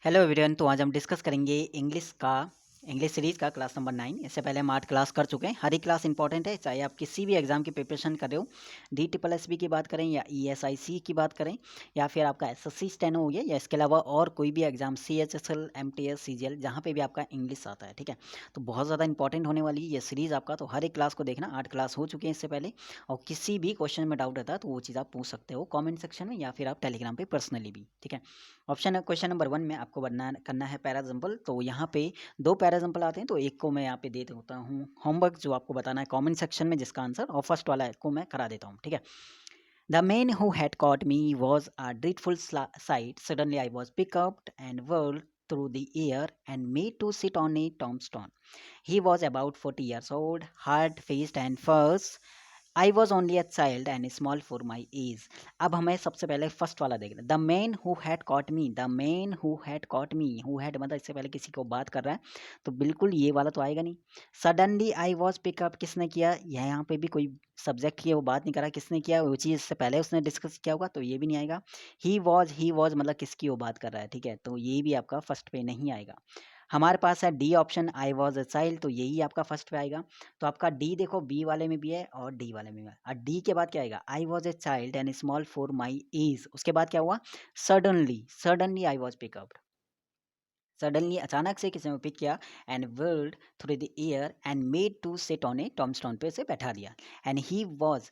Hello everyone. तो आज हम डिस्कस करेंगे इंग्लिश सीरीज़ का क्लास नंबर 9। इससे पहले हम 8 क्लास कर चुके हैं। हर एक क्लास इंपॉर्टेंट है, चाहे आप किसी भी एग्जाम की प्रिपरेशन कर रहे हो, DSSB की बात करें या ESIC की बात करें या फिर आपका SSC स्टेनो हो गया या इसके अलावा और कोई भी एग्जाम CHSL MTS CGL जहाँ पे भी आपका इंग्लिश आता है। ठीक है, तो बहुत ज़्यादा इंपॉर्टेंट होने वाली है ये सीरीज़ आपका। तो हर एक क्लास को देखना, 8 क्लास हो चुके हैं इससे पहले। और किसी भी क्वेश्चन में डाउट रहता है तो वो चीज़ आप पूछ सकते हो कॉमेंट सेक्शन में या फिर आप टेलीग्राम पर पर्सनली भी। ठीक है, क्वेश्चन नंबर 1 में आपको बनना करना है पैराजम्पल। तो यहाँ पे 2 पैराजम्पल आते हैं, तो एक को मैं यहाँ पे दे देता हूँ होमवर्क, जो आपको बताना है कमेंट सेक्शन में जिसका आंसर, और फर्स्ट वाला को मैं करा देता हूँ। ठीक है, the man who had caught me was a dreadful sight, suddenly I was pick up and whirled through the air and made to sit on a tombstone. He was about 40 years old, hard-faced and fierce. I was only a child and small for my as. अब हमें सबसे पहले first वाला देखना, the man who had caught me. The man who had caught me, who had मतलब इससे पहले किसी को बात कर रहा है, तो बिल्कुल ये वाला तो आएगा नहीं। सडनली आई वॉज पिकअप, किसने किया, यहाँ पे भी कोई सब्जेक्ट की वो बात नहीं कर रहा, किसने किया वो चीज़ इससे पहले उसने डिस्कस किया होगा, तो ये भी नहीं आएगा। ही वॉज मतलब किसकी वो बात कर रहा है। ठीक है, तो ये भी आपका फर्स्ट पे नहीं आएगा। हमारे पास है D option, I was a child, तो यही आपका फर्स्ट पे आएगा। तो आपका डी देखो, बी वाले में भी है और डी वाले में भी है। और डी के बाद क्या आएगा, I was a child and small for my age. उसके बाद क्या हुआ, suddenly, suddenly I was pickup. Suddenly अचानक से किसी ने पिक किया and whirled through the air and made to sit on a tombstone पे उसे बैठा दिया। एंड ही वॉज,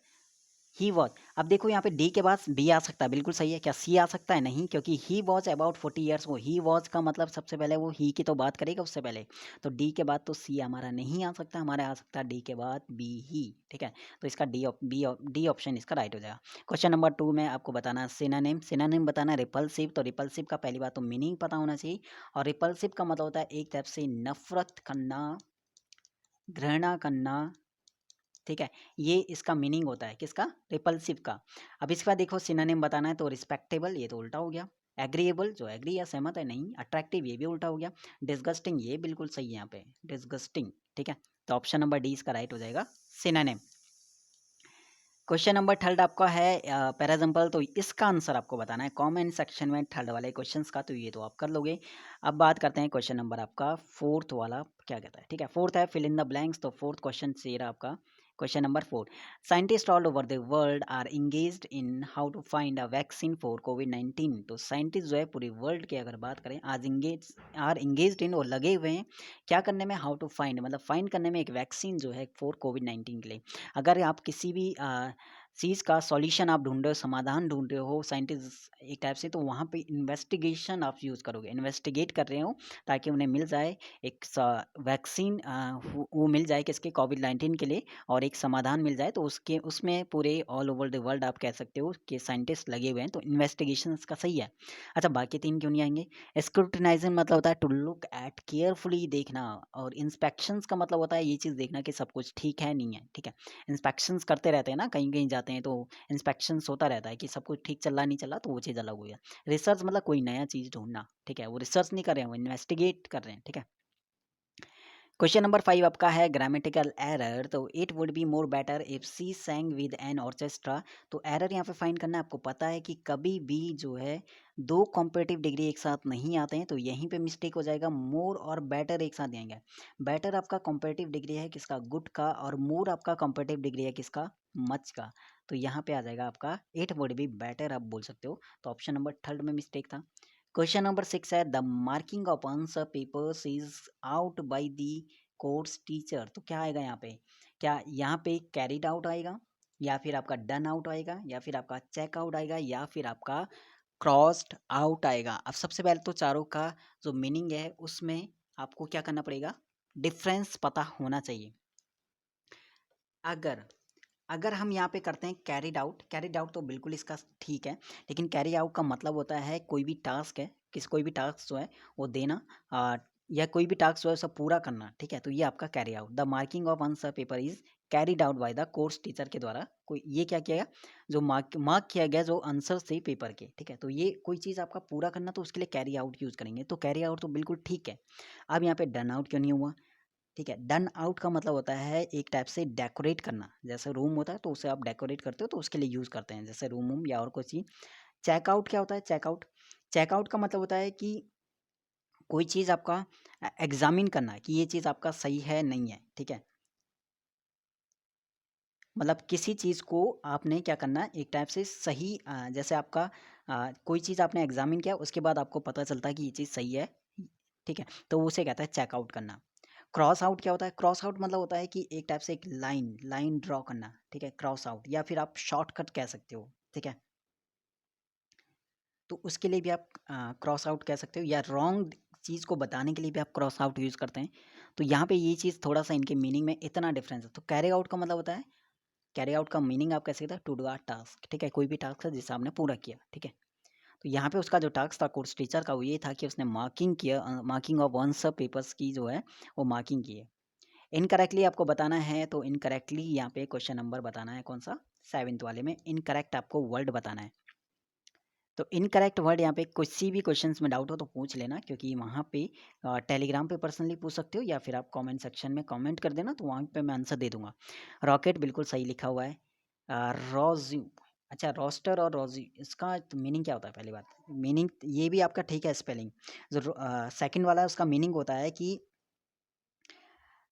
अब देखो यहाँ पे डी के बाद बी आ सकता है, बिल्कुल सही है। क्या सी आ सकता है, नहीं, क्योंकि ही वॉज अबाउट 40 ईयर्स। वो ही वॉज का मतलब सबसे पहले वो ही की तो बात करेगा उससे पहले, तो डी के बाद तो सी हमारा नहीं आ सकता, हमारा आ सकता है डी के बाद बी ही। ठीक है, तो इसका डी ऑप्शन इसका राइट हो जाएगा। क्वेश्चन नंबर 2 में आपको बताना सिनोनिम, सिनोनिम बताना रिपल्सिव। तो रिपल्सिव का पहली बात तो मीनिंग पता होना चाहिए, और रिपल्सिव का मतलब होता है एक टाइप से नफरत करना, घृणा करना। ठीक है, ये इसका मीनिंग होता है किसका, रिपल्सिव का। अब इसके बाद देखो सिनोनिम बताना है, तो रिस्पेक्टेबल ये तो उल्टा हो गया, एग्रीएबल जो एग्री या सहमत है नहीं, अट्रैक्टिव ये भी उल्टा हो गया, डिस्गस्टिंग ये बिल्कुल सही है यहाँ पे, डिस्गस्टिंग। ठीक है, तो ऑप्शन नंबर डी इसका राइट हो जाएगा, सिनोनिम। क्वेश्चन नंबर थर्ड आपका है पैराजम्पल। तो इसका आंसर आपको बताना है कमेंट सेक्शन में थर्ड वाले क्वेश्चंस का, तो ये तो आप कर लोगे। अब बात करते हैं क्वेश्चन नंबर आपका फोर्थ वाला क्या कहता है। ठीक है, फोर्थ है फिल इन द ब्लैंक्स। तो फोर्थ क्वेश्चन से रहा आपका question number 4, scientist all over the world are engaged in how to find a vaccine for कोविड-19। तो साइंटिस्ट जो है पूरी वर्ल्ड की अगर बात करें, आज इंगेज्ड इन, और लगे हुए हैं क्या करने में, हाउ टू फाइंड मतलब फाइंड करने में एक वैक्सीन जो है फॉर कोविड-19 के लिए। अगर आप किसी भी चीज़ का सॉल्यूशन आप ढूँढ रहे हो, समाधान ढूँढ रहे हो साइंटिस्ट एक टाइप से, तो वहाँ पे इन्वेस्टिगेशन आप यूज़ करोगे, इन्वेस्टिगेट कर रहे हो ताकि उन्हें मिल जाए एक वैक्सीन, वो मिल जाए किसके, कोविड-19 के लिए, और एक समाधान मिल जाए। तो उसके उसमें पूरे ऑल ओवर द वर्ल्ड आप कह सकते हो कि साइंटिस्ट लगे हुए हैं, तो इन्वेस्टिगेशन इसका सही है। अच्छा, बाकी 3 क्यों नहीं आएंगे। स्क्रूटनाइजिंग मतलब होता है टू लुक एट, केयरफुली देखना, और इंस्पेक्शंस का मतलब होता है ये चीज़ देखना कि सब कुछ ठीक है नहीं है। ठीक है, इंस्पेक्शंस करते रहते हैं ना, कहीं-कहीं जाते हैं तो इंस्पेक्शंस होता रहता है कि सब कुछ ठीक चल रहा है, नहीं चल रहा, तो वो चीज़ अलग हो गया। रिसर्च मतलब कोई नया चीज़ ढूँढना। ठीक है, वो रिसर्च नहीं कर रहे हैं, वो इन्वेस्टिगेट कर रहे हैं। ठीक है, क्वेश्चन नंबर 5 आपका है ग्रामेटिकल एरर। तो it would be more better if she sang with an orchestra. तो एरर यहाँ पे फाइंड करना है। आपको पता है कि कभी भी जो है 2 कॉम्परेटिव डिग्री एक साथ नहीं आते हैं, तो यहीं पे मिस्टेक हो जाएगा। मोर और बेटर एक साथ आएंगे। बेटर आपका कॉम्परेटिव डिग्री है किसका, गुड का, और मोर आपका कॉम्परेटिव डिग्री है किसका, मच का। तो यहाँ पे आ जाएगा आपका इट वुड बी बेटर, आप बोल सकते हो। तो ऑप्शन नंबर थर्ड में मिस्टेक था। क्वेश्चन नंबर 6 है the marking of answer papers is out by the course teacher. तो क्या आएगा यहाँ पे, क्या यहाँ पे कैरिड आउट आएगा, या फिर आपका डन आउट आएगा, या फिर आपका चेक आउट आएगा, या फिर आपका क्रॉस्ड आउट आएगा। अब सबसे पहले तो चारों का जो मीनिंग है उसमें आपको क्या करना पड़ेगा, डिफरेंस पता होना चाहिए। अगर अगर हम यहाँ पे करते हैं कैरिड आउट तो बिल्कुल इसका ठीक है, लेकिन कैरी आउट का मतलब होता है कोई भी टास्क है, कोई भी टास्क जो है वो देना, या कोई भी टास्क जो है उसे पूरा करना। ठीक है, तो ये आपका carry out, the marking of answer paper is carried out by the course teacher के द्वारा। कोई ये क्या किया गया, जो मार्क किया गया जो आंसर थे पेपर के। ठीक है, तो ये कोई चीज़ आपका पूरा करना, तो उसके लिए कैरी आउट यूज़ करेंगे, तो कैरी आउट तो बिल्कुल ठीक है। अब यहाँ पे डन आउट क्यों नहीं हुआ। ठीक है, डन आउट का मतलब होता है एक टाइप से डेकोरेट करना, जैसे रूम होता है तो उसे आप डेकोरेट करते हो, तो उसके लिए यूज़ करते हैं, जैसे रूम वूम या और कोई चीज़। चेकआउट क्या होता है, चेकआउट, चेकआउट का मतलब होता है कि कोई चीज़ आपका एग्जामिन करना है कि ये चीज़ आपका सही है नहीं है, ठीक है। मतलब किसी चीज़ को आपने क्या करना है, एक टाइप से सही जैसे आपका कोई चीज़ आपने एग्जामिन किया, उसके बाद आपको पता चलता है कि ये चीज़ सही है, ठीक है, तो उसे कहता है चेकआउट करना। क्रॉस आउट क्या होता है? क्रॉस आउट मतलब होता है कि एक टाइप से एक लाइन लाइन ड्रॉ करना, ठीक है, क्रॉस आउट, या फिर आप शॉर्टकट कह सकते हो, ठीक है। तो उसके लिए भी आप क्रॉस आउट कह सकते हो, या रॉन्ग चीज़ को बताने के लिए भी आप क्रॉस आउट यूज़ करते हैं। तो यहाँ पे ये चीज़ थोड़ा सा इनके मीनिंग में इतना डिफरेंस है। तो कैरी आउट का मतलब होता है, कैरी आउट का मीनिंग आप कह सकते हैं टू डू अ टास्क, ठीक है, कोई भी टास्क है जिसे आपने पूरा किया, ठीक है। तो यहाँ पे उसका जो टास्क था कोर्स टीचर का, वो ये था कि उसने मार्किंग किया, मार्किंग ऑफ वन सब पेपर्स की जो है वो मार्किंग की है। इनकरेक्टली आपको बताना है, तो इनकरेक्टली यहाँ पे क्वेश्चन नंबर बताना है, कौन सा, 7th वाले में इनकरेक्ट आपको वर्ड बताना है। तो इनकरेक्ट वर्ड यहाँ पे किसी भी क्वेश्चंस में डाउट हो तो पूछ लेना, क्योंकि वहाँ पे टेलीग्राम पे पर्सनली पूछ सकते हो, या फिर आप कमेंट सेक्शन में कमेंट कर देना, तो वहाँ पे मैं आंसर दे दूंगा। रॉकेट बिल्कुल सही लिखा हुआ है। रोज्यू, अच्छा, रोस्टर और रोज्यू, इसका मीनिंग क्या होता है? पहली बात, मीनिंग ये भी आपका ठीक है, स्पेलिंग। जो सेकंड वाला है उसका मीनिंग होता है कि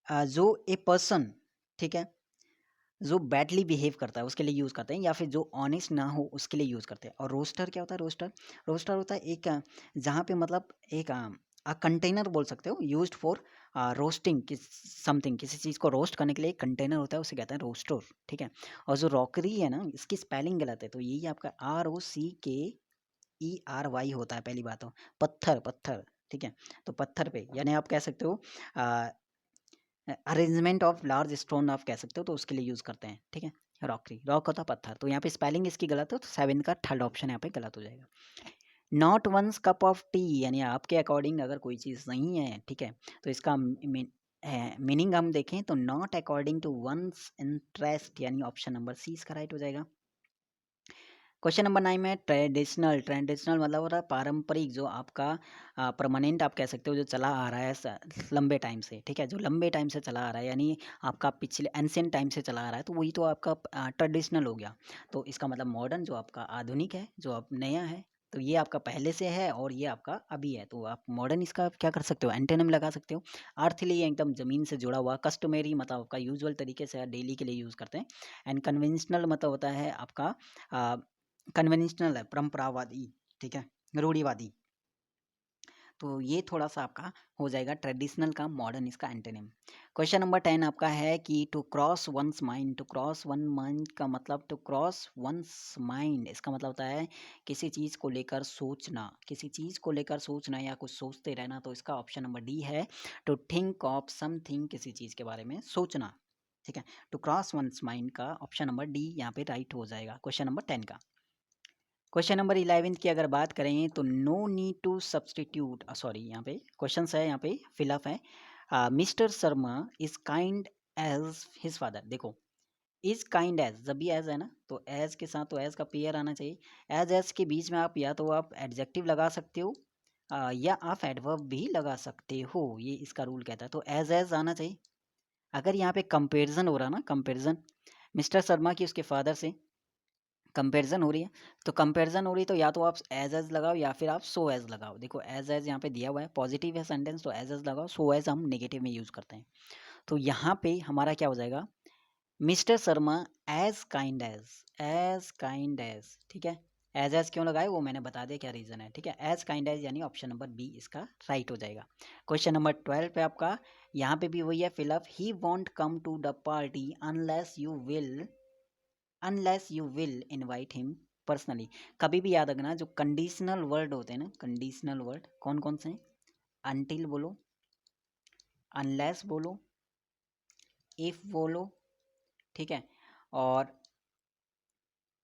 जो ए पर्सन, ठीक है, जो बैडली बिहेव करता है उसके लिए यूज़ करते हैं, या फिर जो ऑनेस्ट ना हो उसके लिए यूज़ करते हैं। और रोस्टर क्या होता है? रोस्टर, रोस्टर होता है एक जहाँ पे मतलब एक कंटेनर बोल सकते हो, यूज्ड फॉर रोस्टिंग समथिंग, किसी चीज़ को रोस्ट करने के लिए एक कंटेनर होता है, उसे कहते हैं रोस्टर, ठीक है। और जो रॉकरी है ना, इसकी स्पेलिंग गलत है, तो यही आपका ROCKERY होता है, पहली बात। हो पत्थर, पत्थर, ठीक है। तो पत्थर पे, यानी आप कह सकते हो अरेंजमेंट ऑफ लार्ज स्टोन आप कह सकते हो, तो उसके लिए यूज़ करते हैं, ठीक है। रॉकरी, रॉक होता पत्थर, तो यहाँ पे स्पेलिंग इसकी गलत है, तो 7 का थर्ड ऑप्शन यहाँ पे गलत हो जाएगा। Not one's cup of tea, यानी आपके अकॉर्डिंग अगर कोई चीज़ नहीं है, ठीक है, तो इसका मीनिंग हम देखें तो not according to one's interest, यानी ऑप्शन नंबर सी इसका राइट हो जाएगा। क्वेश्चन नंबर 9 में ट्रेडिशनल, ट्रेडिशनल मतलब हो रहा है पारंपरिक, जो आपका परमानेंट आप कह सकते हो, जो चला आ रहा है लंबे टाइम से, ठीक है, जो लंबे टाइम से चला आ रहा है, यानी आपका पिछले एंशियंट टाइम से चला आ रहा है, तो वही तो आपका ट्रेडिशनल हो गया। तो इसका मतलब मॉडर्न, जो आपका आधुनिक है, जो अब नया है, तो ये आपका पहले से है और ये आपका अभी है, तो आप मॉडर्न इसका आप क्या कर सकते हो, एंटेनिम लगा सकते हो। अर्थली एकदम ज़मीन से जुड़ा हुआ, कस्टमरी मतलब आपका यूजुअल तरीके से डेली के लिए यूज़ करते हैं। एंड कन्वेंशनल मतलब होता है आपका कन्वेंशनल है, परंपरावादी, ठीक है, रूढ़िवादी। तो ये थोड़ा सा आपका हो जाएगा ट्रेडिशनल का, मॉडर्न इसका एंटोनिम। क्वेश्चन नंबर 10 आपका है कि to cross one's mind, to cross one mind का मतलब, टू क्रॉस वंस माइंड इसका मतलब होता है किसी चीज़ को लेकर सोचना, किसी चीज़ को लेकर सोचना या कुछ सोचते रहना, तो इसका ऑप्शन नंबर डी है, टू थिंक ऑफ समथिंग, किसी चीज़ के बारे में सोचना, ठीक है। टू क्रॉस वंस माइंड का ऑप्शन नंबर डी यहाँ पे राइट हो जाएगा क्वेश्चन नंबर 10 का। क्वेश्चन नंबर 11 की अगर बात करें तो no need to substitute, sorry यहाँ पे क्वेश्चन है, यहाँ पे फिलअप है। Mister Sharma is kind as his father, देखो इज काइंड एज, जब भी एज है ना, तो एज के साथ तो एज का पेयर आना चाहिए। एज के बीच में आप या तो आप एडजेक्टिव लगा सकते हो, या आप एडवर्ब भी लगा सकते हो, ये इसका रूल कहता है, तो एज आना चाहिए। अगर यहाँ पे कंपेरिजन हो रहा ना, कंपेरिजन मिस्टर शर्मा की उसके फादर से कंपैरिजन हो रही है, तो कंपैरिजन हो रही है, तो या तो आप एज लगाओ या फिर आप सो एज लगाओ। देखो एज यहाँ पे दिया हुआ है, पॉजिटिव है सेंटेंस, तो एज लगाओ, सो एज हम नेगेटिव में यूज़ करते हैं। तो यहाँ पे हमारा क्या हो जाएगा, mister Sharma as kind as, ठीक है। एज क्यों लगाए वो मैंने बता दिया क्या रीज़न है, ठीक है। एज काइंड एज यानी ऑप्शन नंबर बी इसका राइट हो जाएगा। क्वेश्चन नंबर 12 पे आपका, यहाँ पे भी वही है fill up, he won't come to the party unless you will invite him personally. कभी भी याद रखना, जो कंडीशनल वर्ड होते हैं ना, कंडीशनल वर्ड कौन कौन से हैं, अनटिल बोलो, अनलेस बोलो, इफ बोलो, ठीक है। और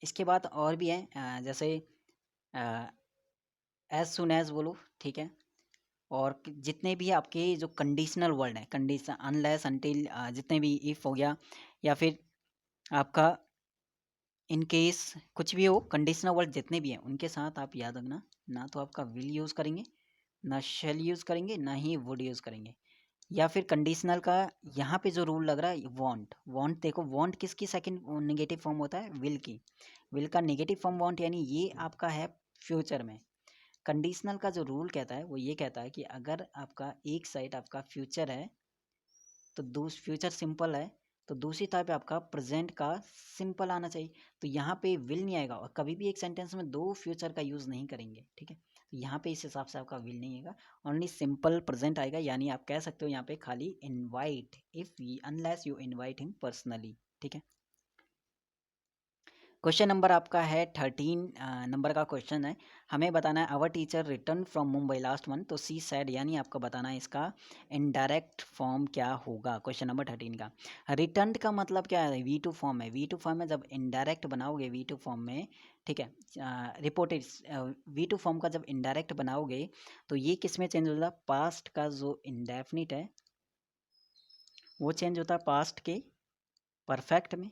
इसके बाद और भी हैं, जैसे एज सुन एज बोलो, ठीक है। और जितने भी आपके जो कंडीशनल वर्ड हैं, कंडीशन, अनलेस, अनटिल, जितने भी, इफ हो गया, या फिर आपका इन केस, कुछ भी हो, कंडीशनल वर्ड जितने भी हैं उनके साथ आप याद रखना, ना तो आपका विल यूज़ करेंगे, ना शेल यूज़ करेंगे, ना ही वुड यूज़ करेंगे। या फिर कंडीशनल का यहाँ पे जो रूल लग रहा है, वांट, वांट देखो, वांट किसकी सेकंड नेगेटिव फॉर्म होता है, विल की, विल का नेगेटिव फॉर्म वांट, यानी ये आपका है फ्यूचर में, कंडीशनल का जो रूल कहता है वो ये कहता है कि अगर आपका एक साइड आपका फ्यूचर है तो फ्यूचर सिंपल है, तो दूसरी तरफ पे आपका प्रेजेंट का सिंपल आना चाहिए। तो यहाँ पे विल नहीं आएगा, और कभी भी एक सेंटेंस में दो फ्यूचर का यूज़ नहीं करेंगे, ठीक है। तो यहाँ पे इस हिसाब से आपका विल नहीं आएगा, ओनली सिंपल प्रेजेंट आएगा। यानी आप कह सकते हो यहाँ पे खाली invite, if unless you invite him personally, ठीक है। क्वेश्चन नंबर आपका है 13 नंबर का क्वेश्चन है। हमें बताना है our teacher return from Mumbai last month, तो सी सैड, यानी आपको बताना है इसका इनडायरेक्ट फॉर्म क्या होगा। क्वेश्चन नंबर 13 का रिटर्न का मतलब क्या है, वी टू फॉर्म है। वी टू फॉर्म में जब इनडायरेक्ट बनाओगे वी टू फॉर्म में, ठीक है, रिपोर्टेड वी टू फॉर्म का जब इनडायरेक्ट बनाओगे तो ये किस में चेंज होता है, पास्ट का जो इंडेफिनिट है वो चेंज होता है पास्ट के परफेक्ट में।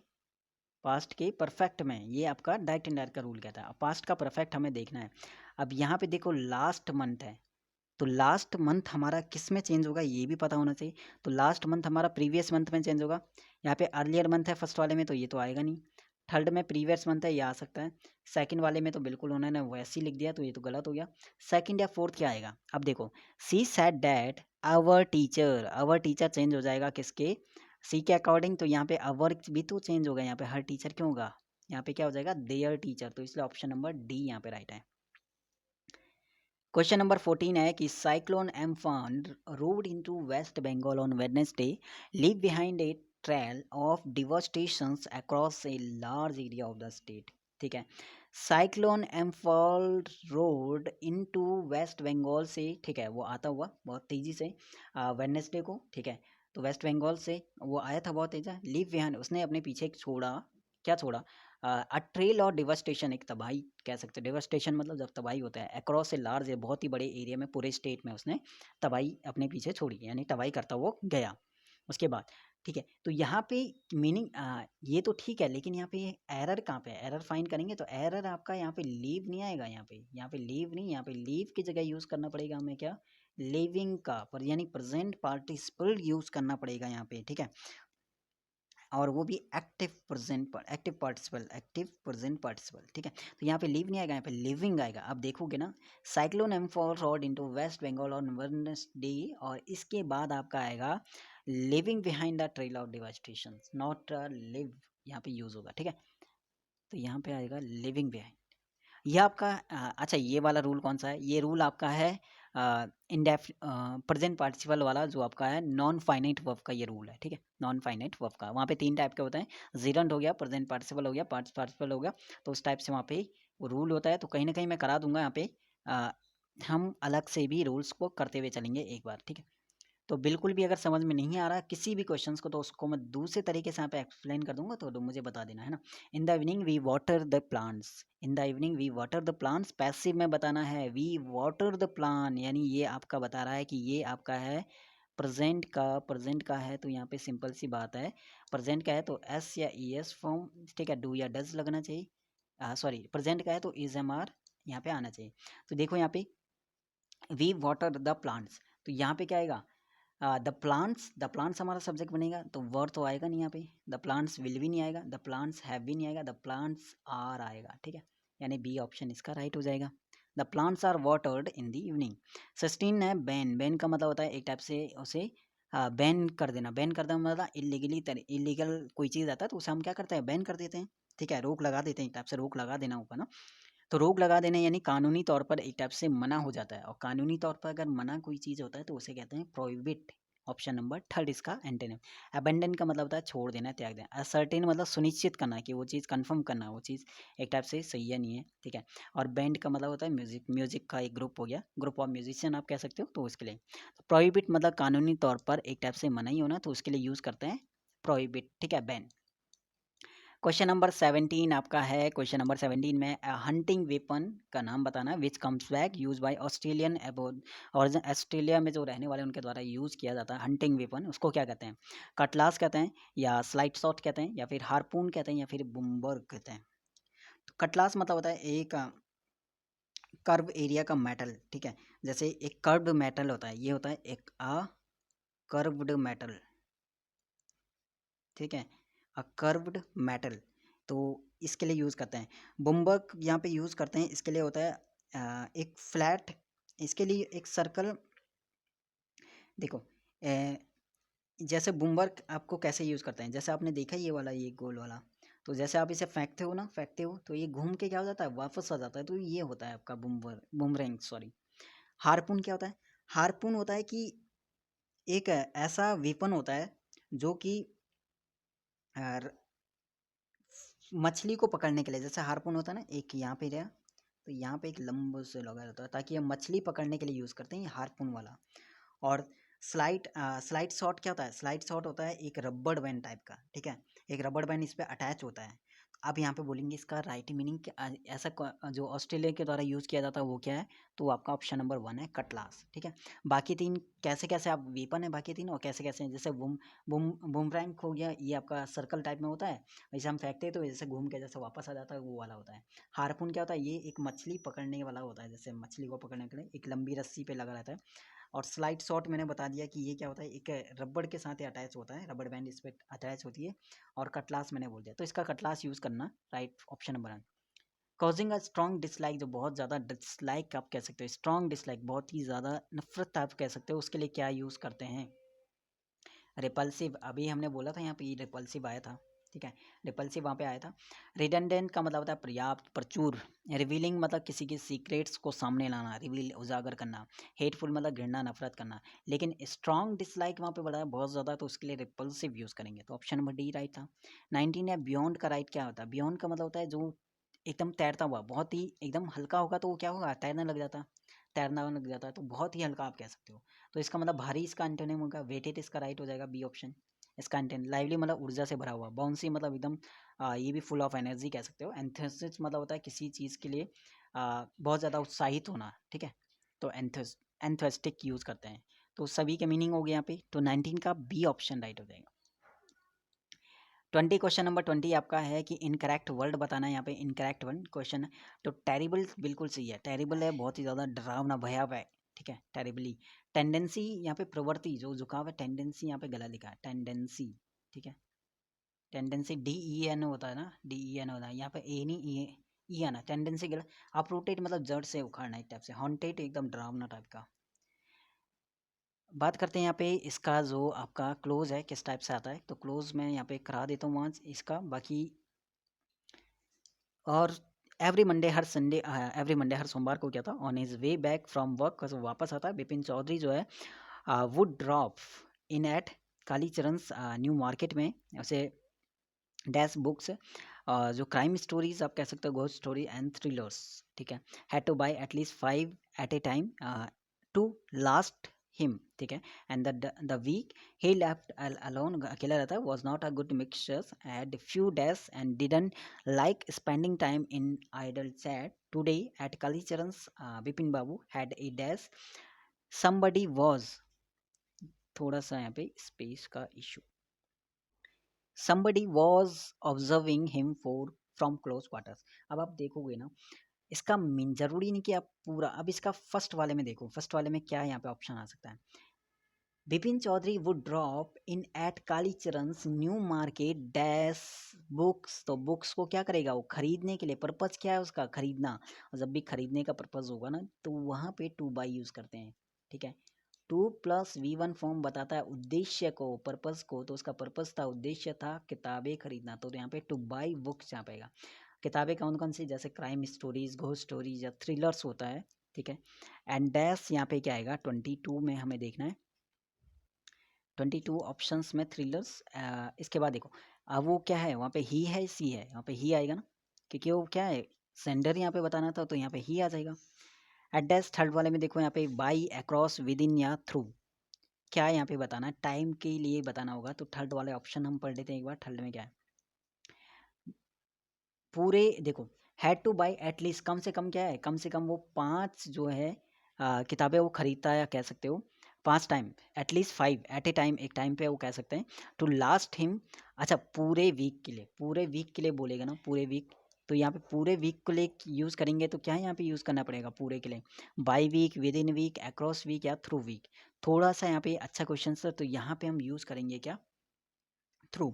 पास्ट के परफेक्ट में, ये आपका डायरेक्ट इनडायरेक्ट का रूल कहता है। पास्ट का परफेक्ट हमें देखना है। अब यहाँ पे देखो लास्ट मंथ है, तो लास्ट मंथ हमारा किस में चेंज होगा ये भी पता होना चाहिए। तो लास्ट मंथ हमारा प्रीवियस मंथ में चेंज होगा। यहाँ पे अर्लियर मंथ है फर्स्ट वाले में, तो ये तो आएगा नहीं। थर्ड में प्रीवियस मंथ है, ये आ सकता है। सेकंड वाले में तो बिल्कुल उन्होंने वैसे ही लिख दिया, तो ये तो गलत हो गया। सेकंड या फोर्थ क्या आएगा, अब देखो she said that our teacher change हो जाएगा किसके, सी के अकॉर्डिंग। तो यहाँ पे आवर भी तो चेंज होगा, यहाँ पे हर टीचर क्यों होगा, यहाँ पे क्या हो जाएगा देयर टीचर, तो इसलिए ऑप्शन नंबर डी यहाँ पे राइट है। क्वेश्चन नंबर 14 है कि cyclone Amphan roared into West Bengal on Wednesday, leave behind a trail of devastations across a large area of the state, ठीक है। Cyclone Amphan roared into West Bengal से, ठीक है, वो आता हुआ बहुत तेजी से वेडनेसडे को, ठीक है। तो वेस्ट बंगाल से वो आया था बहुत तेजा, लीव बिहाइंड उसने अपने पीछे एक छोड़ा, क्या छोड़ा, अ ट्रेल और डिवास्टेशन, एक तबाही कह सकते हैं। डिवास्टेशन मतलब जब तबाही होता है, अक्रॉस ए लार्ज है, बहुत ही बड़े एरिया में, पूरे स्टेट में उसने तबाही अपने पीछे छोड़ी, यानी तबाही करता वो गया उसके बाद, ठीक है। तो यहाँ पे मीनिंग ये तो ठीक है, लेकिन यहाँ पे एरर कहाँ पे है, एरर फाइंड करेंगे तो एरर आपका यहाँ पे लीव नहीं आएगा। यहाँ पे लीव नहीं, यहाँ पे लीव की जगह यूज़ करना पड़ेगा हमें क्या, लिविंग का, पर यानी प्रेजेंट पार्टिसिपल यूज़ करना पड़ेगा यहाँ पे, ठीक है। और वो भी एक्टिव प्रेजेंट पार्टिसिपल, ठीक है। तो यहाँ पे लीव नहीं आएगा, यहाँ पे लिविंग आएगा। अब देखोगे ना, cyclone Amphan roared into West Bengal on Wednesday, और इसके बाद आपका आएगा leaving behind the trail of devastation, not leave यहाँ पे यूज होगा, ठीक है। तो यहाँ पे आएगा लिविंग बिहाइंड। ये आपका अच्छा, ये वाला रूल कौन सा है, ये रूल आपका है इंडेफ प्रेजेंट पार्टिसिपल वाला, जो आपका है नॉन फाइनाइट वर्ब का ये रूल है, ठीक है। नॉन फाइनाइट वर्ब का वहाँ पे तीन टाइप के होते हैं, जीरंट हो गया, प्रेजेंट पार्टिसिपल हो गया, पास्ट पार्टिसिपल हो गया। तो उस टाइप से वहाँ पे वो रूल होता है। तो कहीं ना कहीं मैं करा दूंगा यहाँ पे, अ, हम अलग से भी रूल्स को करते हुए चलेंगे एक बार, ठीक है। तो बिल्कुल भी अगर समझ में नहीं आ रहा किसी भी क्वेश्चंस को, तो उसको मैं दूसरे तरीके से यहाँ पे एक्सप्लेन कर दूंगा, तो मुझे बता देना, है ना। In the evening we water the plants, in the evening we water the plants, passive में बताना है वी वाटर द प्लान, यानी ये आपका बता रहा है कि ये आपका है प्रेजेंट का है। तो यहाँ पे सिंपल सी बात है, प्रेजेंट का है तो एस या ई एस फॉर्म, ठीक है, डू या डज लगना चाहिए। सॉरी, प्रेजेंट का है तो इज एम आर यहाँ पे आना चाहिए। तो देखो यहाँ पे वी वाटर द प्लांट्स, तो यहाँ पे क्या आएगा, द प्लांट्स हमारा सब्जेक्ट बनेगा, तो वर तो आएगा नहीं यहाँ पे, द प्लांट्स विल भी नहीं आएगा, द प्लांट्स हैव भी नहीं आएगा, द प्लांट्स आर आएगा, ठीक है। यानी बी ऑप्शन इसका राइट हो जाएगा। The plants are watered in the evening. 16 है बैन, बैन का मतलब होता है एक टाइप से उसे बैन कर देना। बैन कर देना मतलब इलीगल कोई चीज़ आता है तो उसे हम क्या करते हैं, बैन कर देते हैं, ठीक है, रोक लगा देते हैं, एक टाइप से रोक लगा देना ऊपर ना। तो रोक लगा देना यानी कानूनी तौर पर एक टाइप से मना हो जाता है, और कानूनी तौर पर अगर मना कोई चीज़ होता है तो उसे कहते हैं प्रोहिबिट। ऑप्शन नंबर थर्ड इसका एंटोनिम। अबेंडन का मतलब होता है छोड़ देना, त्याग देना। असर्टेन मतलब सुनिश्चित करना कि वो चीज़ कंफर्म करना, वो चीज़ एक टाइप से सही है नहीं है, ठीक है। और बैंड का मतलब होता है म्यूजिक, म्यूजिक का एक ग्रुप हो गया, ग्रुप ऑफ म्यूजिशियन आप कह सकते हो, तो उसके लिए। तो प्रोहिबिट मतलब कानूनी तौर पर एक टाइप से मना ही होना, तो उसके लिए यूज़ करते हैं प्रोहिबिट, ठीक है, बैन। क्वेश्चन नंबर 17 आपका है। क्वेश्चन नंबर 17 में हंटिंग वेपन का नाम बताना, which comes back use by Australian abode, और ऑस्ट्रेलिया में जो रहने वाले उनके द्वारा यूज़ किया जाता है हंटिंग वेपन, उसको क्या कहते हैं, कटलास कहते हैं, या स्लाइड शॉट कहते हैं, या फिर हारपून कहते हैं, या फिर बुम्बर्ग कहते हैं। तो कटलास मतलब होता है एक कर्व एरिया का मेटल, ठीक है। जैसे एक कर्व्ड मेटल होता है, ये होता है एक कर्व्ड मेटल, ठीक है, अ कर्व्ड मेटल। तो इसके लिए यूज़ करते हैं। बुम्बक यहाँ पे यूज़ करते हैं, इसके लिए होता है एक फ्लैट, इसके लिए एक सर्कल। देखो जैसे बूमवर्क आपको कैसे यूज़ करते हैं, जैसे आपने देखा ये वाला, ये गोल वाला, तो जैसे आप इसे फेंकते हो ना, फेंकते हो तो ये घूम के क्या हो जाता है, वापस आ जाता है। तो ये होता है आपका बूमरैंग, सॉरी। हारपून क्या होता है? हारपून होता है कि एक ऐसा वेपन होता है जो कि मछली को पकड़ने के लिए, जैसे हारपून होता है ना, एक यहाँ पे रहा, तो यहाँ पे एक लंबा से लगा रहता है ताकि हम मछली पकड़ने के लिए यूज़ करते हैं ये हारपून वाला। और स्लाइड शॉट क्या होता है? स्लाइड शॉट होता है एक रबड़ बैंड टाइप का, ठीक है, एक रबड़ बैंड इस पे अटैच होता है। अब यहाँ पे बोलेंगे इसका राइट मीनिंग क्या, ऐसा जो ऑस्ट्रेलिया के द्वारा यूज़ किया जाता है वो क्या है, तो वो आपका ऑप्शन नंबर 1 है, कटलास, ठीक है। बाकी तीन कैसे कैसे आप वेपन है, बाकी तीन और कैसे कैसे हैं, जैसे बूमरैंग हो गया, ये आपका सर्कल टाइप में होता है, वैसे हम फेंकते हैं तो जैसे घूम के जैसे वापस आ जाता है, वो वाला होता है। हारपून क्या होता है? ये एक मछली पकड़ने वाला होता है, जैसे मछली को पकड़ने के लिए एक लंबी रस्सी पे लगा रहता है। और स्लाइड शॉट मैंने बता दिया कि ये क्या होता है, एक रबड़ के साथ ही अटैच होता है, रबड़ बैंड इस पर अटैच होती है। और कटलास मैंने बोल दिया, तो इसका कटलास यूज़ करना, right option number 1। Causing a strong dislike, जो बहुत ज़्यादा डिसलाइक आप कह सकते हो, स्ट्रॉन्ग डिसलाइक बहुत ही ज़्यादा नफरत आप कह सकते हो, उसके लिए क्या यूज़ करते हैं? रिपल्सिव, अभी हमने बोला था यहाँ पे रिपल्सिव आया था, ठीक है, रिपल्सिव वहाँ पे आया था। रिडंडेंट का मतलब होता है पर्याप्त, प्रचुर। रिवीलिंग मतलब किसी के सीक्रेट्स को सामने लाना, रिवील उजागर करना। हेटफुल मतलब घृणा, नफरत करना। लेकिन स्ट्रॉन्ग डिसलाइक वहाँ पे बढ़ा है बहुत ज़्यादा, तो उसके लिए रिपल्सिव यूज़ करेंगे, तो ऑप्शन नंबर डी राइट था। 19 है, बियॉन्ड का राइट क्या होता है? बियॉन्ड का मतलब होता है जो एकदम तैरता हुआ, बहुत ही एकदम हल्का होगा तो वो क्या होगा, तैरने लग जाता, तैरना लग जाता है, तो बहुत ही हल्का आप कह सकते हो। तो इसका मतलब भारी, इसका एंटोनिम होगा वेटेड, इसका राइट हो जाएगा बी ऑप्शन। इसका एंटोनिम लाइवली मतलब ऊर्जा से भरा हुआ, बाउंसी मतलब एकदम ये भी फुल ऑफ एनर्जी कह सकते हो। एंथसिस मतलब होता है किसी चीज़ के लिए बहुत ज़्यादा उत्साहित होना, ठीक है, तो एंथस्टिक यूज़ करते हैं। तो सभी के मीनिंग हो गए यहाँ पे, तो 19 का बी ऑप्शन राइट हो जाएगा। 20, क्वेश्चन नंबर 20 आपका है कि इनकरेक्ट वर्ड बताना है, यहाँ पे इनकरेक्ट वर्ड क्वेश्चन है। तो टेरिबल बिल्कुल सही है, टेरिबल है बहुत ही ज़्यादा डरावना, भयावह है, ठीक है, टेरिबली। टेंडेंसी यहाँ पे प्रवृत्ति, जो झुकाव है, टेंडेंसी यहाँ पे गला लिखा है, टेंडेंसी, ठीक है। टेंडेंसी DEN होता है ना, DEN होता है, यहाँ पे ए नहीं, ई आना, टेंडेंसी गला। अपरूटेड मतलब जड़ से उखाड़ना एक टाइप से, हॉन्टेड एकदम डरावना टाइप का। बात करते हैं यहाँ पे इसका जो आपका क्लोज है किस टाइप से आता है, तो क्लोज मैं यहाँ पे करा देता हूँ वहाँ इसका बाकी। और एवरी मंडे हर संडे, एवरी मंडे हर सोमवार को क्या था, on his way back from work, वापस आता है, बिपिन चौधरी जो है would drop in at Kalicharan's new market में, उसे डैश बुक्स, जो क्राइम स्टोरीज आप कह सकते हो, घोस्ट स्टोरी एंड थ्रिलर्स, ठीक है, had to buy at least 5 at a time to last him, ठीक है। And the week he left alone, अकेला रहता है, was not a good mixtures, had few dash and didn't like spending time in idle chat, today at Kalicharan's Bipin Babu had a dash, somebody was, थोड़ा सा यहाँ पे space का issue, somebody was observing him for from close quarters। अब आप देखोगे ना, इसका मीन जरूरी नहीं कि आप पूरा, अब इसका फर्स्ट वाले में देखो, फर्स्ट वाले में क्या यहाँ पे ऑप्शन आ सकता है, Bipin Chaudhary would drop in at Kalicharan's new market dash books, तो बुक्स को क्या करेगा वो, खरीदने के लिए, पर्पज क्या है उसका, खरीदना। और जब भी खरीदने का पर्पज होगा ना, तो वहाँ पे टू बाई यूज करते हैं, ठीक है। 2+V1 फॉर्म बताता है उद्देश्य को, पर्पस को, तो उसका पर्पस था, उद्देश्य था किताबें खरीदना, तो यहाँ पे टू बाई बुक्स यहाँ पेगा। किताबें कौन कौन सी, जैसे क्राइम स्टोरीज, घोस्ट स्टोरीज या थ्रिलर्स होता है, ठीक है। एंड डैश यहाँ पे क्या आएगा, 22 में हमें देखना है, 22 ऑप्शंस में थ्रिलर्स। इसके बाद देखो, अब वो क्या है, वहाँ पे ही है, सी है, यहाँ पे ही आएगा ना, क्योंकि वो क्या है, सेंडर यहाँ पे बताना था, तो यहाँ पे ही आ जाएगा। एड्रेस थर्ड वाले में देखो, यहाँ पे बाई, अक्रॉस, विद इन या थ्रू, क्या यहाँ पे बताना है, टाइम के लिए बताना होगा, तो थर्ड वाले ऑप्शन हम पढ़ लेते हैं एक बार। थर्ड में क्या है, पूरे देखो, हैड टू बाई एटलीस्ट, कम से कम क्या है, कम से कम वो 5 जो है किताबें वो खरीदता है, या कह सकते हो 5 time, at least 5 at a time, एक टाइम पे वो कह सकते हैं, टू लास्ट हिम। अच्छा, पूरे वीक के लिए, पूरे वीक के लिए बोलेगा ना, पूरे वीक, तो यहाँ पे पूरे वीक को लिए यूज़ करेंगे, तो क्या यहाँ पे यूज़ करना पड़ेगा पूरे के लिए, by week, within week, across week या थ्रू वीक। थोड़ा सा यहाँ पे अच्छा क्वेश्चन सर, तो यहाँ पे हम यूज़ करेंगे क्या, थ्रू।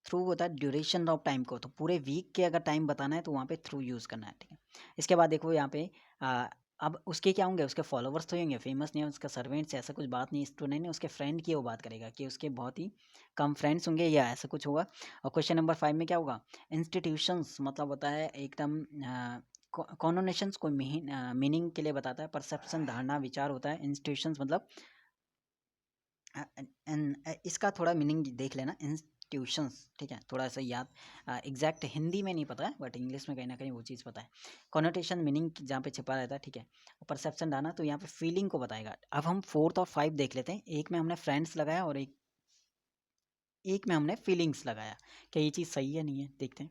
थ्रू होता है ड्यूरेशन ऑफ टाइम को, तो पूरे वीक के अगर टाइम बताना है तो वहाँ पे थ्रू यूज़ करना है, ठीक है। इसके बाद देखो यहाँ पे अब उसके क्या होंगे, उसके फॉलोवर्स तो होंगे, फेमस नहीं है, उसका सर्वेंट्स, ऐसा कुछ बात नहीं, स्टूडेंट ने उसके फ्रेंड की वो बात करेगा कि उसके बहुत ही कम फ्रेंड्स होंगे या ऐसा कुछ होगा। और क्वेश्चन नंबर 5 में क्या होगा, इंस्टीट्यूशंस मतलब होता है एकदम कॉनोनेशंस को मीनिंग के लिए बताता है, परसेप्शन धारणा विचार होता है, इंस्टीट्यूशंस मतलब इसका थोड़ा मीनिंग देख लेना, इंस्टीट्यूशंस, ठीक है, थोड़ा सा याद, एग्जैक्ट हिंदी में नहीं पता है बट इंग्लिश में कहीं ना कहीं वो चीज़ पता है। कॉनोटेशन मीनिंग जहाँ पे छिपा रहता है, ठीक है। परसेप्शन डालना तो यहाँ पे फीलिंग को बताएगा। अब हम 4th और 5 देख लेते हैं, एक में हमने फ्रेंड्स लगाया और एक में हमने फीलिंग्स लगाया। क्या ये चीज़ सही है नहीं है, देखते हैं।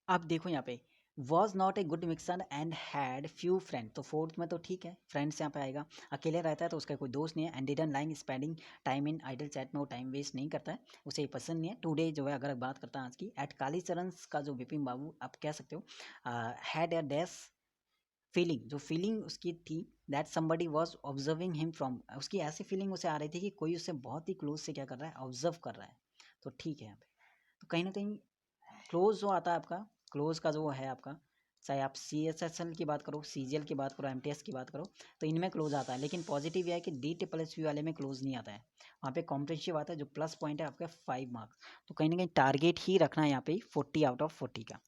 अब देखो यहाँ पे was not a good mixer and had few friend, तो 4th में तो ठीक है, फ्रेंड्स यहाँ पे आएगा। अकेले रहता है तो उसका कोई दोस्त नहीं है, and didn't like spending time in idle chat में वो टाइम वेस्ट नहीं करता है, उसे ये पसंद नहीं है। टुडे जो है अगर बात करता है आज की, एट कालीचरण का जो विपिन बाबू आप कह सकते हो, हैड ए डैश फीलिंग, जो फीलिंग उसकी थी, that somebody was observing him from, उसकी ऐसी फीलिंग उसे आ रही थी कि कोई उसे बहुत ही क्लोज से क्या कर रहा है, ऑब्जर्व कर रहा है। तो ठीक है यहाँ पे, तो कहीं ना कहीं क्लोज जो आता है आपका, क्लोज का जो है आपका, चाहे आप सी एस एस एल की बात करो, सी जी एल की बात करो, एम टी एस की बात करो, तो इनमें क्लोज आता है। लेकिन पॉजिटिव यह है कि डी ट्रिपल एस पी वाले में क्लोज नहीं आता है, वहाँ पे कॉम्प्रिहेंसिव आता है, जो प्लस पॉइंट है आपका 5 मार्क्स। तो कहीं ना कहीं टारगेट ही रखना है यहाँ पे 40 आउट ऑफ 40 का।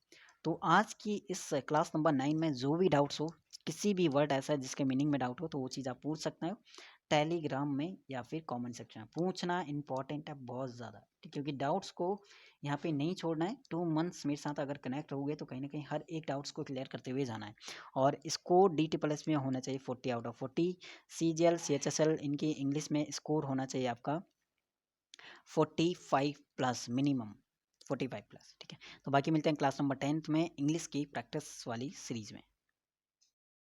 तो आज की इस क्लास नंबर 9 में जो भी डाउट्स हो, किसी भी वर्ड ऐसा है जिसके मीनिंग में डाउट हो, तो वो चीज़ आप पूछ सकते हो टेलीग्राम में या फिर कमेंट सेक्शन में। पूछना इंपॉर्टेंट है बहुत ज़्यादा, ठीक, क्योंकि डाउट्स को यहाँ पे नहीं छोड़ना है। 2 मंथ्स मेरे साथ अगर कनेक्ट रहोगे तो कहीं ना कहीं हर एक डाउट्स को क्लियर करते हुए जाना है। और स्कोर डी ट्रिपल एस में होना चाहिए 40 out of 40। C G L C H S L इनकी इंग्लिश में स्कोर होना चाहिए आपका 45 प्लस मिनिमम, 45 प्लस, ठीक है। तो बाकी मिलते हैं क्लास नंबर 10th में इंग्लिश की प्रैक्टिस वाली सीरीज में।